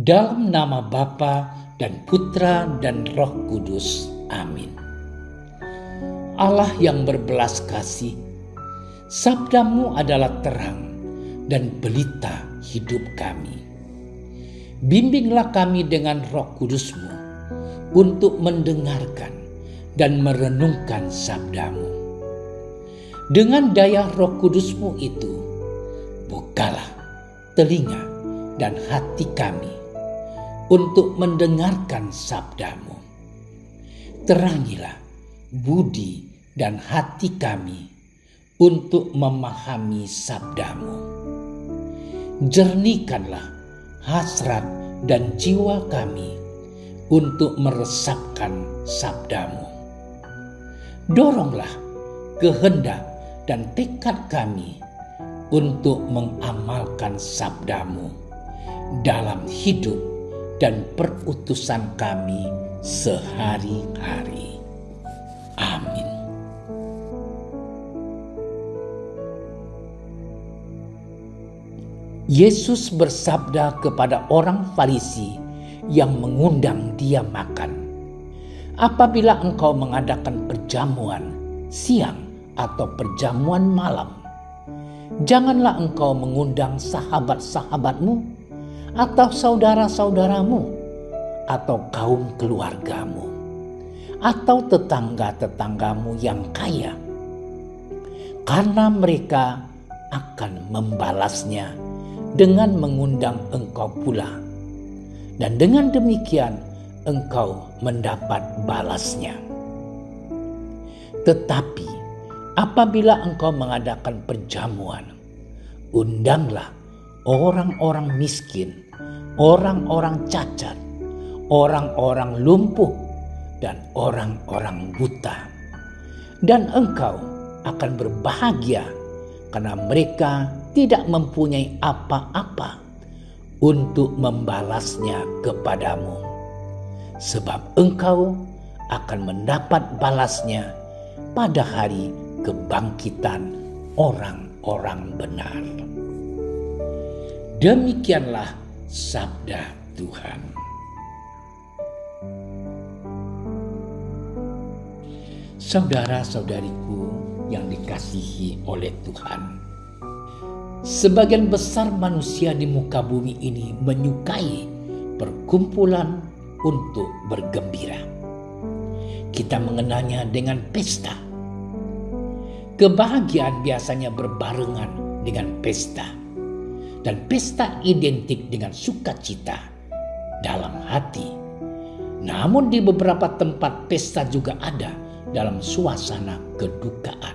Dalam nama Bapa dan Putra dan Roh Kudus. Amin. Allah yang berbelas kasih, sabda-Mu adalah terang dan pelita hidup kami. Bimbinglah kami dengan Roh Kudus-Mu untuk mendengarkan dan merenungkan sabda-Mu. Dengan daya Roh Kudus-Mu itu, bukalah telinga dan hati kami untuk mendengarkan sabda-Mu. Terangilah budi dan hati kami untuk memahami sabda-Mu. Jernihkanlah hasrat dan jiwa kami untuk meresapkan sabda-Mu. Doronglah kehendak dan tekad kami untuk mengamalkan sabda-Mu dalam hidup dan perutusan kami sehari-hari. Amin. Yesus bersabda kepada orang Farisi yang mengundang Dia makan, "Apabila engkau mengadakan perjamuan siang atau perjamuan malam, janganlah engkau mengundang sahabat-sahabatmu atau saudara-saudaramu, atau kaum keluargamu, atau tetangga-tetanggamu yang kaya, karena mereka akan membalasnya dengan mengundang engkau pula, dan dengan demikian engkau mendapat balasnya. Tetapi apabila engkau mengadakan perjamuan, undanglah orang-orang miskin, orang-orang cacat, orang-orang lumpuh, dan orang-orang buta. Dan engkau akan berbahagia karena mereka tidak mempunyai apa-apa untuk membalasnya kepadamu. Sebab engkau akan mendapat balasnya pada hari kebangkitan orang-orang benar." Demikianlah sabda Tuhan. Saudara-saudariku yang dikasihi oleh Tuhan, sebagian besar manusia di muka bumi ini menyukai perkumpulan untuk bergembira. Kita mengenalnya dengan pesta. Kebahagiaan biasanya berbarengan dengan pesta. Dan pesta identik dengan sukacita dalam hati. Namun di beberapa tempat pesta juga ada dalam suasana kedukaan.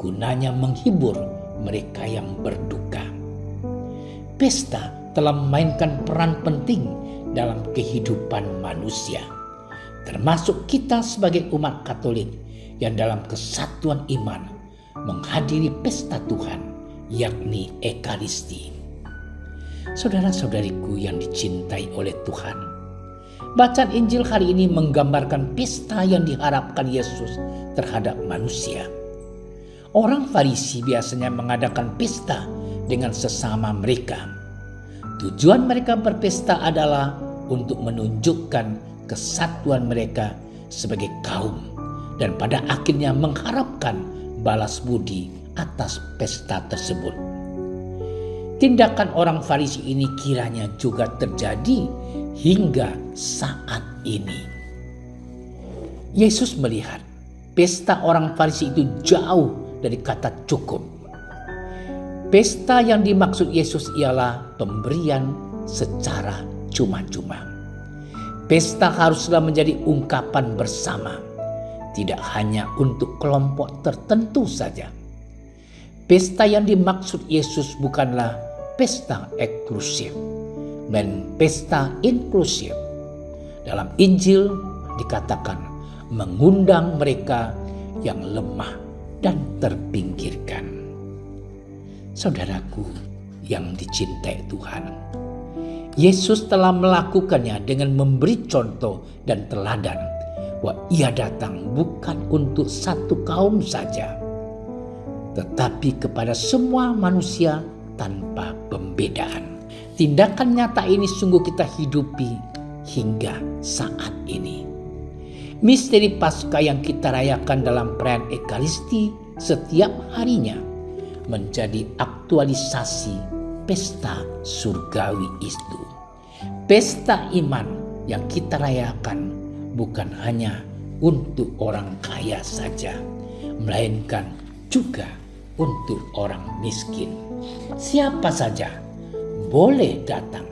Gunanya menghibur mereka yang berduka. Pesta telah memainkan peran penting dalam kehidupan manusia, termasuk kita sebagai umat Katolik yang dalam kesatuan iman menghadiri pesta Tuhan, yakni Ekaristi. Saudara-saudariku yang dicintai oleh Tuhan, bacaan Injil hari ini menggambarkan pesta yang diharapkan Yesus terhadap manusia. Orang Farisi biasanya mengadakan pesta dengan sesama mereka. Tujuan mereka berpesta adalah untuk menunjukkan kesatuan mereka sebagai kaum, dan pada akhirnya mengharapkan balas budi atas pesta tersebut. Tindakan orang Farisi ini kiranya juga terjadi hingga saat ini. Yesus melihat pesta orang Farisi itu jauh dari kata cukup. Pesta yang dimaksud Yesus ialah pemberian secara cuma-cuma. Pesta haruslah menjadi ungkapan bersama, tidak hanya untuk kelompok tertentu saja. Pesta yang dimaksud Yesus bukanlah pesta eksklusif, dan pesta inklusif. Dalam Injil dikatakan mengundang mereka yang lemah dan terpinggirkan. Saudaraku yang dicintai Tuhan, Yesus telah melakukannya dengan memberi contoh dan teladan bahwa Ia datang bukan untuk satu kaum saja, tetapi kepada semua manusia tanpa pembedaan. Tindakan nyata ini sungguh kita hidupi hingga saat ini. Misteri Paskah yang kita rayakan dalam perayaan Ekaristi setiap harinya menjadi aktualisasi pesta surgawi itu. Pesta iman yang kita rayakan bukan hanya untuk orang kaya saja, melainkan juga untuk orang miskin. Siapa saja boleh datang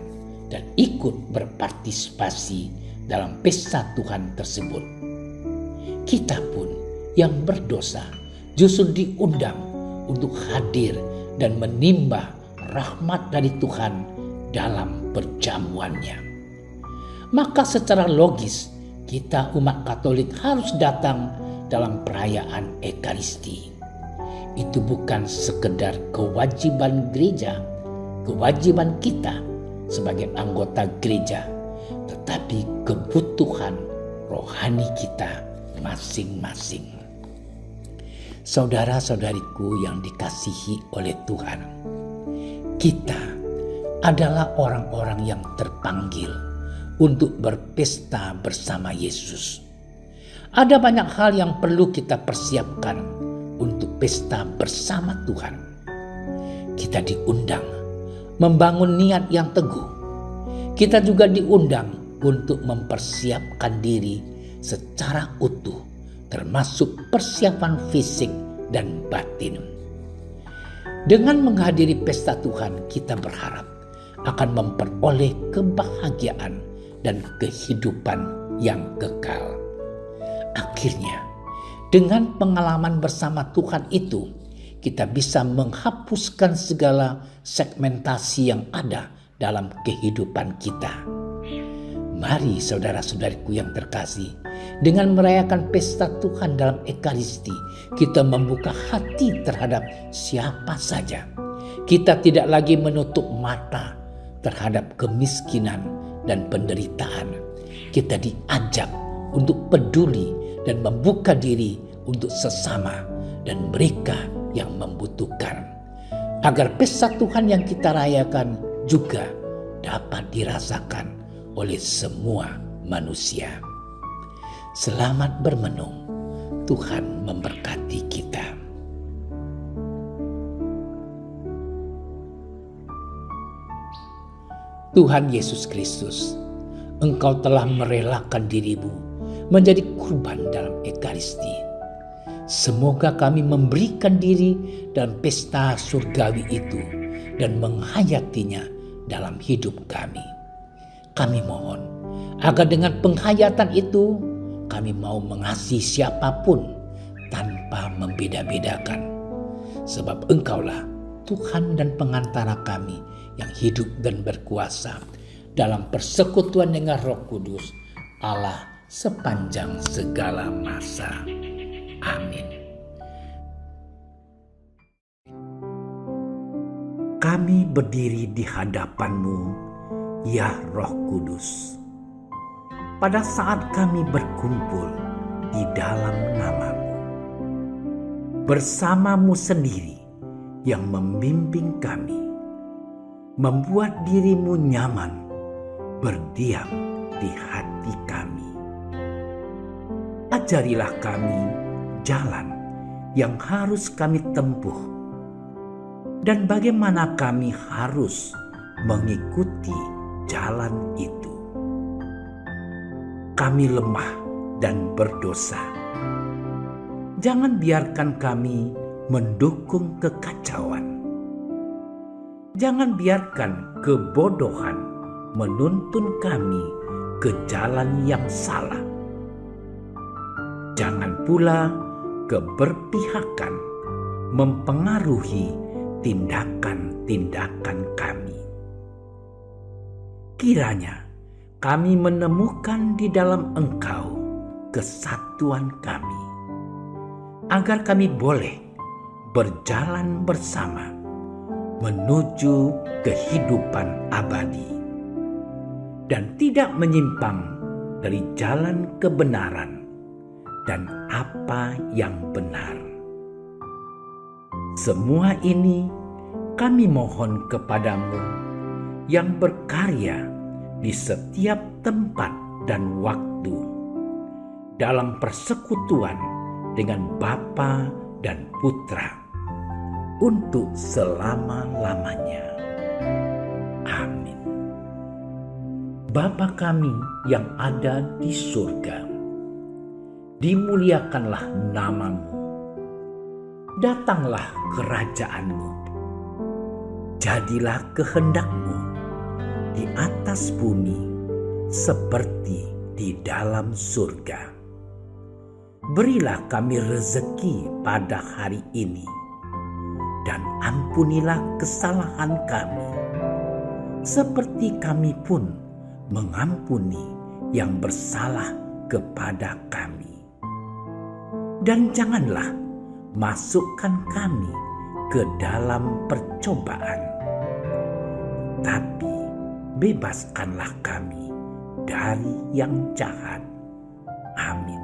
dan ikut berpartisipasi dalam pesta Tuhan tersebut. Kita pun yang berdosa justru diundang untuk hadir dan menimba rahmat dari Tuhan dalam perjamuannya. Maka secara logis kita umat Katolik harus datang dalam perayaan Ekaristi. Itu bukan sekedar kewajiban gereja, kewajiban kita sebagai anggota gereja, tetapi kebutuhan rohani kita masing-masing. Saudara-saudariku yang dikasihi oleh Tuhan, kita adalah orang-orang yang terpanggil untuk berpesta bersama Yesus. Ada banyak hal yang perlu kita persiapkan untuk pesta bersama Tuhan. Kita diundang membangun niat yang teguh. Kita juga diundang untuk mempersiapkan diri secara utuh, termasuk persiapan fisik dan batin. Dengan menghadiri pesta Tuhan, kita berharap akan memperoleh kebahagiaan dan kehidupan yang kekal. Akhirnya, dengan pengalaman bersama Tuhan itu, kita bisa menghapuskan segala segmentasi yang ada dalam kehidupan kita. Mari saudara-saudariku yang terkasih, dengan merayakan pesta Tuhan dalam Ekaristi, kita membuka hati terhadap siapa saja. Kita tidak lagi menutup mata terhadap kemiskinan dan penderitaan. Kita diajak untuk peduli dan membuka diri untuk sesama dan mereka yang membutuhkan, agar pesta Tuhan yang kita rayakan juga dapat dirasakan oleh semua manusia. Selamat bermenung. Tuhan memberkati kita. Tuhan Yesus Kristus, Engkau telah merelakan dirimu menjadi kurban dalam Ekaristi. Semoga kami memberikan diri dalam pesta surgawi itu dan menghayatinya dalam hidup kami. Kami mohon agar dengan penghayatan itu kami mau mengasihi siapapun tanpa membeda-bedakan. Sebab Engkaulah Tuhan dan pengantara kami yang hidup dan berkuasa dalam persekutuan dengan Roh Kudus, Allah sepanjang segala masa. Amin. Kami berdiri di hadapan-Mu, ya Roh Kudus, pada saat kami berkumpul di dalam nama-Mu. Bersama-Mu sendiri yang membimbing kami, membuat diri-Mu nyaman berdiam di hati kami. Ajarilah kami jalan yang harus kami tempuh dan bagaimana kami harus mengikuti jalan itu. Kami lemah dan berdosa. Jangan biarkan kami mendukung kekacauan. Jangan biarkan kebodohan menuntun kami ke jalan yang salah. Jangan pula keberpihakan mempengaruhi tindakan-tindakan kami. Kiranya kami menemukan di dalam Engkau kesatuan kami, agar kami boleh berjalan bersama menuju kehidupan abadi dan tidak menyimpang dari jalan kebenaran dan apa yang benar. Semua ini kami mohon kepadamu, yang berkarya di setiap tempat dan waktu dalam persekutuan dengan Bapa dan Putra untuk selama-lamanya. Amin. Bapa kami yang ada di surga, dimuliakanlah nama-Mu. Datanglah kerajaan-Mu. Jadilah kehendak-Mu di atas bumi seperti di dalam surga. Berilah kami rezeki pada hari ini, dan ampunilah kesalahan kami, seperti kami pun mengampuni yang bersalah kepada kami. Dan janganlah masukkan kami ke dalam percobaan, tapi bebaskanlah kami dari yang jahat. Amin.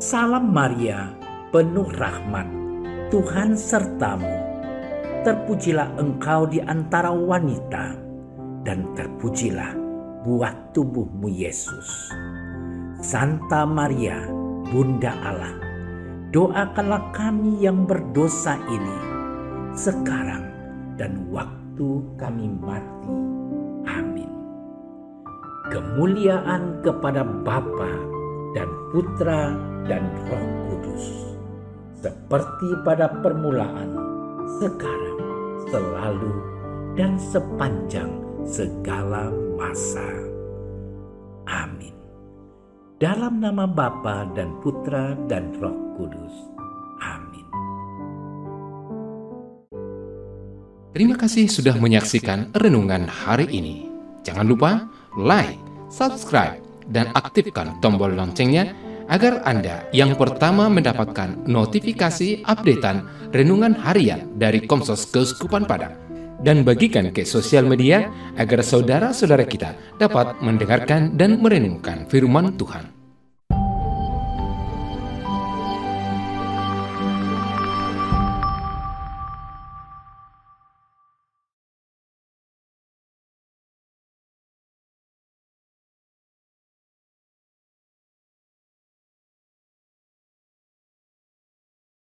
Salam Maria, penuh rahmat, Tuhan sertamu. Terpujilah engkau di antara wanita, dan terpujilah buah tubuhmu Yesus. Santa Maria, Bunda Allah, doakanlah kami yang berdosa ini, sekarang dan waktu kami mati. Amin. Kemuliaan kepada Bapa dan Putra dan Roh Kudus, seperti pada permulaan, sekarang, selalu, dan sepanjang segala masa. Amin. Dalam nama Bapa dan Putra dan Roh Kudus. Amin. Terima kasih sudah menyaksikan renungan hari ini. Jangan lupa like, subscribe, dan aktifkan tombol loncengnya agar Anda yang pertama mendapatkan notifikasi updatean renungan harian dari Komsos Keuskupan Padang. Dan bagikan ke sosial media agar saudara-saudara kita dapat mendengarkan dan merenungkan firman Tuhan.